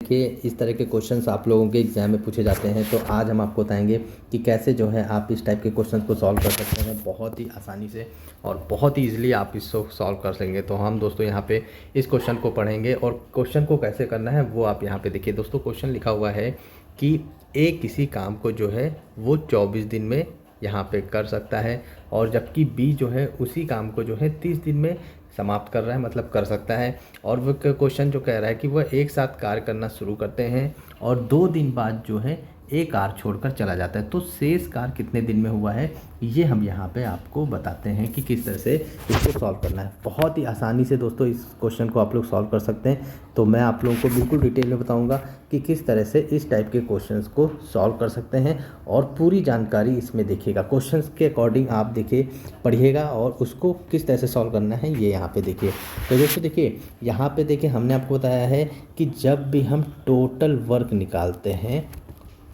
देखिए इस तरह के क्वेश्चंस आप लोगों के एग्ज़ाम में पूछे जाते हैं, तो आज हम आपको बताएंगे कि कैसे जो है आप इस टाइप के क्वेश्चंस को सॉल्व कर सकते हैं बहुत ही आसानी से और बहुत ही ईजिली आप इसको सॉल्व कर सकेंगे। तो हम दोस्तों यहाँ पे इस क्वेश्चन को पढ़ेंगे और क्वेश्चन को कैसे करना है वो आप यहाँ पे देखिए। दोस्तों क्वेश्चन लिखा हुआ है कि ए किसी काम को जो है वो 24 दिन में यहाँ पे कर सकता है और जबकि बी जो है उसी काम को जो है 30 दिन में समाप्त कर रहा है, मतलब कर सकता है। और वो क्वेश्चन जो कह रहा है कि वह एक साथ कार्य करना शुरू करते हैं और 2 दिन बाद जो है एक कार्य छोड़कर चला जाता है। तो शेष कार्य कितने दिन में हुआ है ये हम यहाँ पे आपको बताते हैं कि किस तरह से इसको सॉल्व करना है। बहुत ही आसानी से दोस्तों इस क्वेश्चन को आप लोग सॉल्व कर सकते हैं। तो मैं आप लोगों को बिल्कुल डिटेल में बताऊंगा कि किस तरह से इस टाइप के क्वेश्चंस को सॉल्व कर सकते हैं और पूरी जानकारी इसमें देखिएगा। क्वेश्चंस के अकॉर्डिंग आप देखिए पढ़िएगा और उसको किस तरह से सॉल्व करना है ये यहाँ पे देखिए। तो दोस्तों देखिए यहाँ पे देखिए हमने आपको बताया है कि जब भी हम टोटल वर्क निकालते हैं,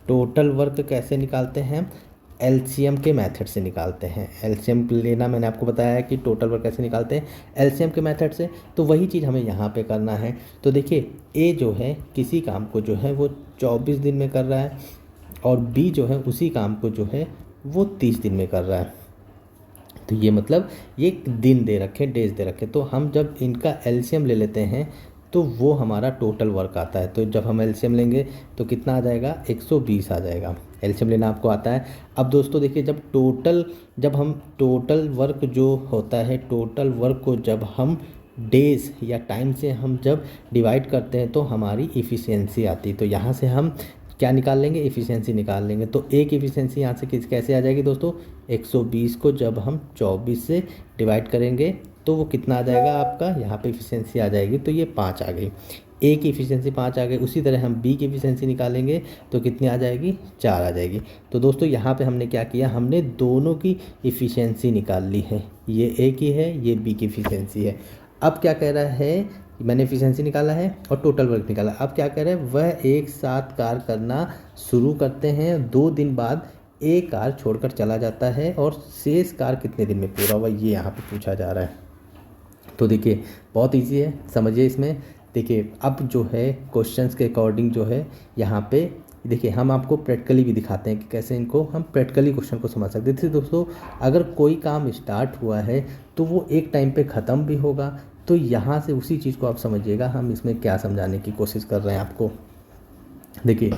टोटल वर्क कैसे निकालते हैं, एलसीएम के मेथड से निकालते हैं। एलसीएम लेना मैंने आपको बताया है कि टोटल वर्क कैसे निकालते हैं, एलसीएम के मेथड से। तो वही चीज़ हमें यहाँ पे करना है। तो देखिए ए जो है किसी काम को जो है वो 24 दिन में कर रहा है और बी जो है उसी काम को जो है वो 30 दिन में कर रहा है। तो ये मतलब ये दिन दे रखे, डेज दे रखे। तो हम जब इनका एलसीएम ले लेते हैं तो वो हमारा टोटल वर्क आता है। तो जब हम एलसीएम लेंगे तो कितना आ जाएगा, 120 आ जाएगा। एलसीएम लेना आपको आता है। अब दोस्तों देखिए जब हम टोटल वर्क जो होता है, टोटल वर्क को जब हम डेज या टाइम से हम जब डिवाइड करते हैं तो हमारी इफ़िशियंसी आती है। तो यहाँ से हम क्या निकाल लेंगे, इफ़िशियंसी निकाल लेंगे। तो एक इफ़िशियंसी यहाँ से कैसे आ जाएगी दोस्तों, 120 को जब हम 24 से डिवाइड करेंगे तो वो कितना आ जाएगा आपका, यहाँ पे इफ़िशियंसी आ जाएगी। तो ये 5 आ गई, ए की इफ़िशियंसी 5 आ गई। उसी तरह हम बी की इफ़िशियंसी निकालेंगे तो कितनी आ जाएगी, 4 आ जाएगी। तो दोस्तों यहाँ पे हमने क्या किया, हमने दोनों की इफ़िशियंसी निकाल ली है। ये ए की है, ये बी की इफ़िशियंसी है। अब क्या कह रहा है, मैंने एफिशिएंसी निकाला है और टोटल वर्क निकाला। अब क्या कह रहे हैं, वह एक साथ कार्य करना शुरू करते हैं, 2 दिन बाद एक कार्य छोड़कर चला जाता है और शेष कार्य कितने दिन में पूरा हुआ ये यहाँ पे पूछा जा रहा है। तो देखिए बहुत इजी है, समझिए इसमें। देखिए अब जो है क्वेश्चंस के अकॉर्डिंग जो है यहाँ पे देखिए हम आपको प्रैक्टिकली भी दिखाते हैं कि कैसे इनको हम प्रैक्टिकली क्वेश्चन को समझ सकते हैं। देखिए दोस्तों अगर कोई काम स्टार्ट हुआ है तो वो एक टाइम पे ख़त्म भी होगा। तो यहाँ से उसी चीज़ को आप समझिएगा, हम इसमें क्या समझाने की कोशिश कर रहे हैं आपको। देखिए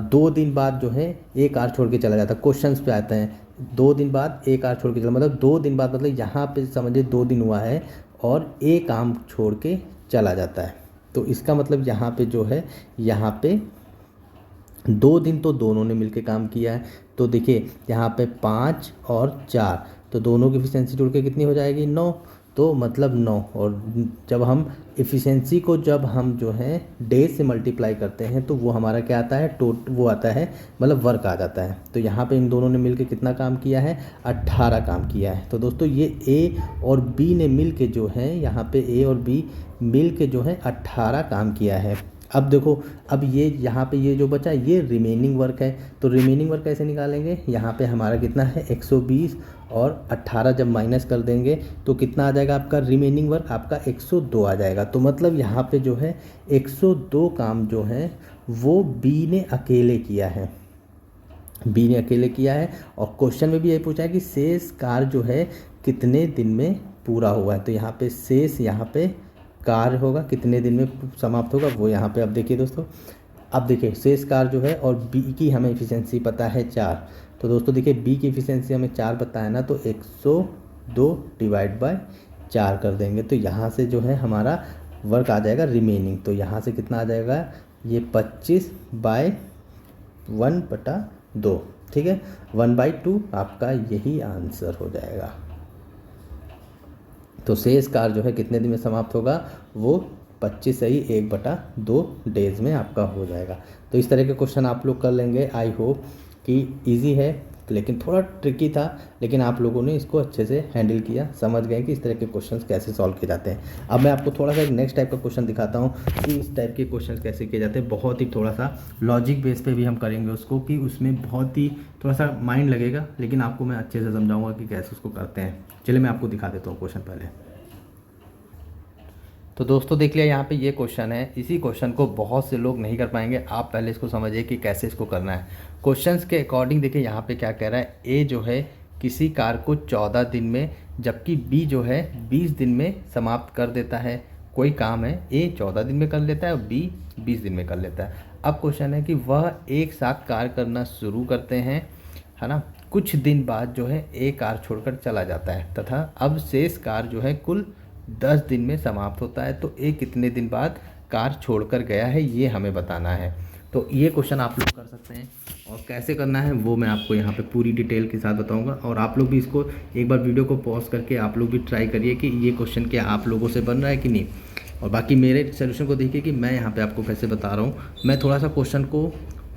2 दिन बाद जो है एक आर छोड़ के चला जाता है, क्वेश्चंस पे आते हैं 2 दिन बाद एक आर छोड़ के चला, मतलब 2 दिन बाद, मतलब यहाँ पे समझिए 2 दिन हुआ है और एक काम छोड़ के चला जाता है। तो इसका मतलब यहाँ पे जो है, यहाँ पे 2 दिन तो दोनों ने मिलकर काम किया है। तो देखिए यहाँ पे 5 और 4, तो दोनों की एफिशिएंसी जुड़ के कितनी हो जाएगी, 9। तो मतलब 9। और जब हम एफिशिएंसी को जब हम जो है डेज से मल्टीप्लाई करते हैं तो वो हमारा क्या आता है, वो आता है, मतलब वर्क आ जाता है। तो यहाँ पे इन दोनों ने मिलके कितना काम किया है, 18 काम किया है। तो दोस्तों ये ए और बी ने मिल के जो है, यहाँ पे ए और बी मिल के जो है 18 काम किया है। अब देखो, अब ये यहाँ पे ये जो बचा ये रिमेनिंग वर्क है। तो रिमेनिंग वर्क कैसे निकालेंगे, यहाँ पे हमारा कितना है 120 और 18 जब माइनस कर देंगे तो कितना आ जाएगा आपका रिमेनिंग वर्क, आपका 102 आ जाएगा। तो मतलब यहाँ पे जो है 102 काम जो है वो बी ने अकेले किया है, बी ने अकेले किया है। और क्वेश्चन में भी यही पूछा है कि शेष कार्य जो है कितने दिन में पूरा हुआ है। तो यहाँ पे शेष, यहाँ पे कार्य होगा कितने दिन में समाप्त होगा वो यहाँ पे। अब देखिए दोस्तों, अब देखिए शेष कार्य जो है और बी की हमें एफिशिएंसी पता है 4। तो दोस्तों देखिए बी की एफिशिएंसी हमें 4 पता है ना, तो 102 डिवाइड बाय 4 कर देंगे तो यहाँ से जो है हमारा वर्क आ जाएगा रिमेनिंग। तो यहाँ से कितना आ जाएगा, ये 25/1/2, ठीक है, 1/2 आपका यही आंसर हो जाएगा। तो शेष कार्य जो है कितने दिन में समाप्त होगा, वो 25 सही 1/2 डेज में आपका हो जाएगा। तो इस तरह के क्वेश्चन आप लोग कर लेंगे। आई होप कि इजी है, लेकिन थोड़ा ट्रिकी था, लेकिन आप लोगों ने इसको अच्छे से हैंडल किया, समझ गए कि इस तरह के क्वेश्चंस कैसे सॉल्व किए जाते हैं। अब मैं आपको थोड़ा सा एक नेक्स्ट टाइप का क्वेश्चन दिखाता हूँ कि इस टाइप के क्वेश्चंस कैसे किए जाते हैं। बहुत ही थोड़ा सा लॉजिक बेस पे भी हम करेंगे उसको, कि उसमें बहुत ही थोड़ा सा माइंड लगेगा, लेकिन आपको मैं अच्छे से समझाऊँगा कि कैसे उसको करते हैं। चलिए मैं आपको दिखा देता हूँ क्वेश्चन पहले। तो दोस्तों देख लिया यहाँ पे ये क्वेश्चन है। इसी क्वेश्चन को बहुत से लोग नहीं कर पाएंगे। आप पहले इसको समझिए कि कैसे इसको करना है। क्वेश्चंस के अकॉर्डिंग देखिए यहाँ पे क्या कह रहा है, ए जो है किसी कार्य को 14 दिन में, जबकि बी जो है 20 दिन में समाप्त कर देता है। कोई काम है, ए 14 दिन में कर लेता है और बी 20 दिन में कर लेता है। अब क्वेश्चन है कि वह एक साथ कार्य करना शुरू करते हैं, है ना, कुछ दिन बाद जो है ए कार्य छोड़कर चला जाता है तथा अब शेष कार्य जो है कुल 10 दिन में समाप्त होता है। तो ए कितने दिन बाद कार्य छोड़कर गया है, ये हमें बताना है। तो ये क्वेश्चन आप लोग कर सकते हैं और कैसे करना है वो मैं आपको यहाँ पे पूरी डिटेल के साथ बताऊँगा। और आप लोग भी इसको एक बार वीडियो को पॉज करके आप लोग भी ट्राई करिए कि ये क्वेश्चन क्या आप लोगों से बन रहा है कि नहीं। और बाकी मेरे सोल्यूशन को देखिए कि मैं यहाँ पे आपको कैसे बता रहा हूँ। मैं थोड़ा सा क्वेश्चन को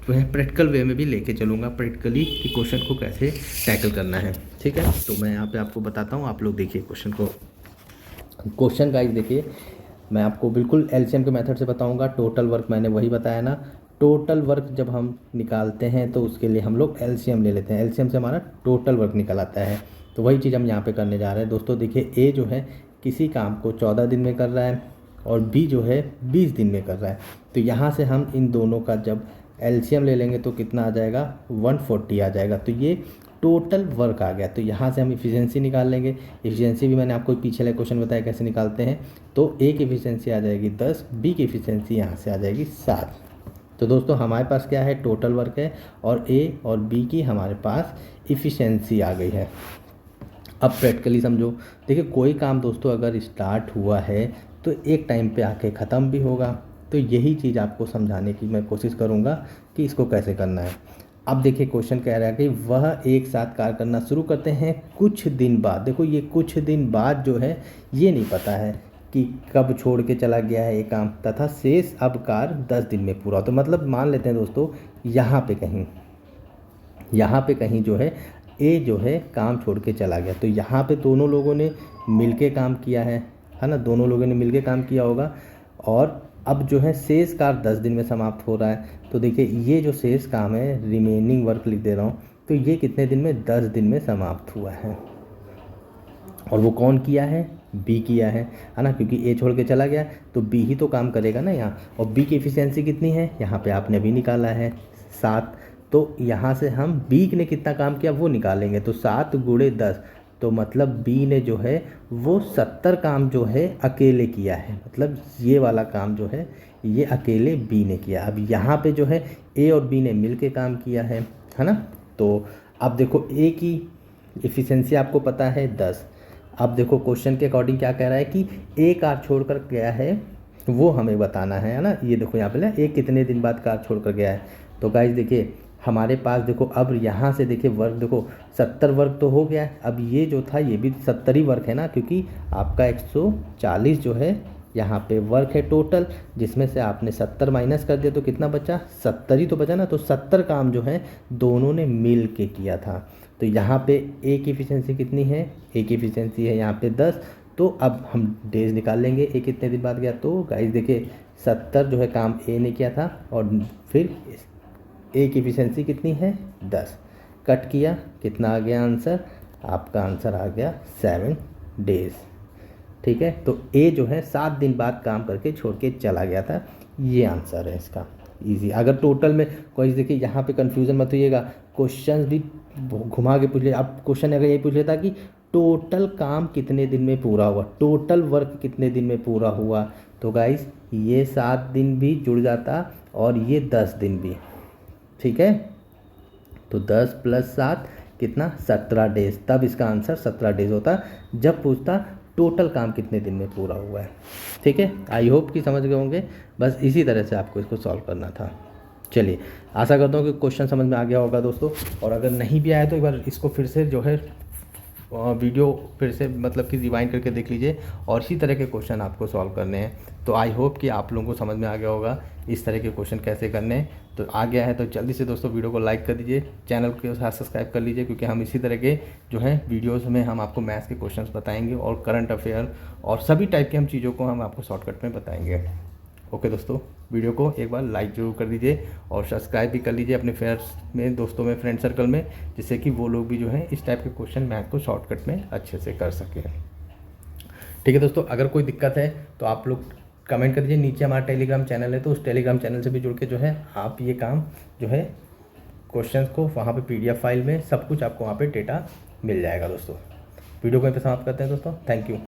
प्रैक्टिकल वे में भी लेके चलूँगा, प्रैक्टिकली कि क्वेश्चन को कैसे टैकल करना है, ठीक है। तो मैं यहाँ पे आपको बताता हूँ, आप लोग देखिए क्वेश्चन को। क्वेश्चन गाइस देखिए, मैं आपको बिल्कुल एलसीएम के मेथड से बताऊँगा। टोटल वर्क मैंने वही बताया ना, टोटल वर्क जब हम निकालते हैं तो उसके लिए हम लोग एलसीएम ले लेते हैं। एलसीएम से हमारा टोटल वर्क निकल आता है। तो वही चीज़ हम यहाँ पे करने जा रहे हैं दोस्तों। देखिए ए जो है किसी काम को 14 दिन में कर रहा है और बी जो है 20 दिन में कर रहा है। तो यहाँ से हम इन दोनों का जब एलसीएम ले लेंगे तो कितना आ जाएगा, 140 आ जाएगा। तो ये टोटल वर्क आ गया। तो यहाँ से हम इफ़िशियंसी निकाल लेंगे। इफ़िशियंसी भी मैंने आपको पिछले क्वेश्चन बताया कैसे निकालते हैं। तो ए की इफ़िशियंसी आ जाएगी 10, बी की इफ़िशियंसी यहाँ से आ जाएगी 7। तो दोस्तों हमारे पास क्या है, टोटल वर्क है और ए और बी की हमारे पास इफ़िशियंसी आ गई है। अब प्रैक्टिकली समझो। देखिए कोई काम दोस्तों अगर स्टार्ट हुआ है तो एक टाइम पे आके ख़त्म भी होगा। तो यही चीज़ आपको समझाने की मैं कोशिश करूँगा कि इसको कैसे करना है। अब देखिए क्वेश्चन कह रहा है कि वह एक साथ कार्य करना शुरू करते हैं कुछ दिन बाद। देखो ये कुछ दिन बाद जो है ये नहीं पता है कि कब छोड़ के चला गया है ये काम, तथा शेष अब कार्य 10 दिन में पूरा। तो मतलब मान लेते हैं दोस्तों यहाँ पे कहीं जो है ए जो है काम छोड़ के चला गया। तो यहाँ पे दोनों लोगों ने मिलके काम किया है ना, दोनों लोगों ने मिलके काम किया होगा। और अब जो है शेष कार्य 10 दिन में समाप्त हो रहा है। तो देखिए ये जो शेष काम है, रिमेनिंग वर्क लिख दे रहा हूँ, तो ये कितने दिन में, 10 दिन में समाप्त हुआ है। और वो कौन किया है, बी किया है ना, क्योंकि ए छोड़ के चला गया तो बी ही तो काम करेगा ना यहाँ। और बी की एफिशिएंसी कितनी है, यहाँ पे आपने अभी निकाला है 7। तो यहाँ से हम बी ने कितना काम किया वो निकालेंगे। तो 7 गुणे 10, तो मतलब बी ने जो है वो 70 काम जो है अकेले किया है। मतलब ये वाला काम जो है ये अकेले बी ने किया। अब यहाँ पे जो है ए और बी ने मिल के काम किया है ना। तो अब देखो ए की एफिशिएंसी आपको पता है 10। अब देखो क्वेश्चन के अकॉर्डिंग क्या कह रहा है कि ए कार छोड़कर गया है वो हमें बताना है ना। ये देखो यहाँ पे ए कितने दिन बाद कार छोड़कर गया है। तो गाइस देखिए हमारे पास देखो अब यहाँ से देखिए वर्क देखो 70 वर्क तो हो गया है। अब ये जो था ये भी 70 ही वर्क है ना, क्योंकि आपका 140 जो है यहाँ पे वर्क है टोटल, जिसमें से आपने 70 माइनस कर दिया तो कितना बचा, 70 ही तो बचा ना। तो 70 काम जो है दोनों ने मिल के किया था। तो यहाँ पे ए की एफिशिएंसी कितनी है, ए की एफिशिएंसी है यहाँ पे 10। तो अब हम डेज निकाल लेंगे ए कितने दिन बाद गया। तो गाइस देखिए 70 जो है काम ए ने किया था और फिर ए की एफिशिएंसी कितनी है 10, कट किया कितना आ गया आंसर, आपका आंसर आ गया 7 डेज। ठीक है, तो ए जो है 7 दिन बाद काम करके छोड़ के चला गया था, ये आंसर है इसका। इजी। अगर टोटल में कोई देखिए यहाँ पे कंफ्यूजन मत होइएगा, क्वेश्चन भी घुमा के पूछ ले। आप क्वेश्चन अगर यही पूछ लेता कि टोटल काम कितने दिन में पूरा हुआ, टोटल वर्क कितने दिन में पूरा हुआ, तो गाइस ये 7 दिन भी जुड़ जाता और ये 10 दिन भी। ठीक है, तो 10 + 7 कितना 17 डेज, तब इसका आंसर 17 डेज होता जब पूछता टोटल काम कितने दिन में पूरा हुआ है। ठीक है, आई होप कि समझ गए होंगे। बस इसी तरह से आपको इसको सॉल्व करना था। चलिए, आशा करता हूँ कि क्वेश्चन समझ में आ गया होगा दोस्तों। और अगर नहीं भी आया तो एक बार इसको फिर से जो है वीडियो फिर से मतलब कि रिवाइंड करके देख लीजिए और इसी तरह के क्वेश्चन आपको सॉल्व करने हैं। तो आई होप कि आप लोगों को समझ में आ गया होगा इस तरह के क्वेश्चन कैसे करने हैं। तो आ गया है तो जल्दी से दोस्तों वीडियो को लाइक कर दीजिए, चैनल के साथ सब्सक्राइब कर लीजिए, क्योंकि हम इसी तरह के जो है वीडियोस में हम आपको मैथ्स के क्वेश्चंस बताएंगे और करंट अफेयर और सभी टाइप की हम चीज़ों को हम आपको शॉर्टकट में बताएंगे। ओके दोस्तों, वीडियो को एक बार लाइक जरूर कर दीजिए और सब्सक्राइब भी कर लीजिए अपने फ्रेंड्स में, दोस्तों में, फ्रेंड सर्कल में, जिससे कि वो लोग भी जो है इस टाइप के क्वेश्चन मैथ को शॉर्टकट में अच्छे से कर सकें। ठीक है दोस्तों, अगर कोई दिक्कत है तो आप लोग कमेंट कर दीजिए। नीचे हमारा टेलीग्राम चैनल है, तो उस टेलीग्राम चैनल से भी जुड़ के जो है आप ये काम जो है क्वेश्चंस को वहाँ पे PDF फाइल में सब कुछ आपको वहाँ पे डेटा मिल जाएगा दोस्तों। वीडियो को यहीं पे समाप्त करते हैं दोस्तों। Thank you.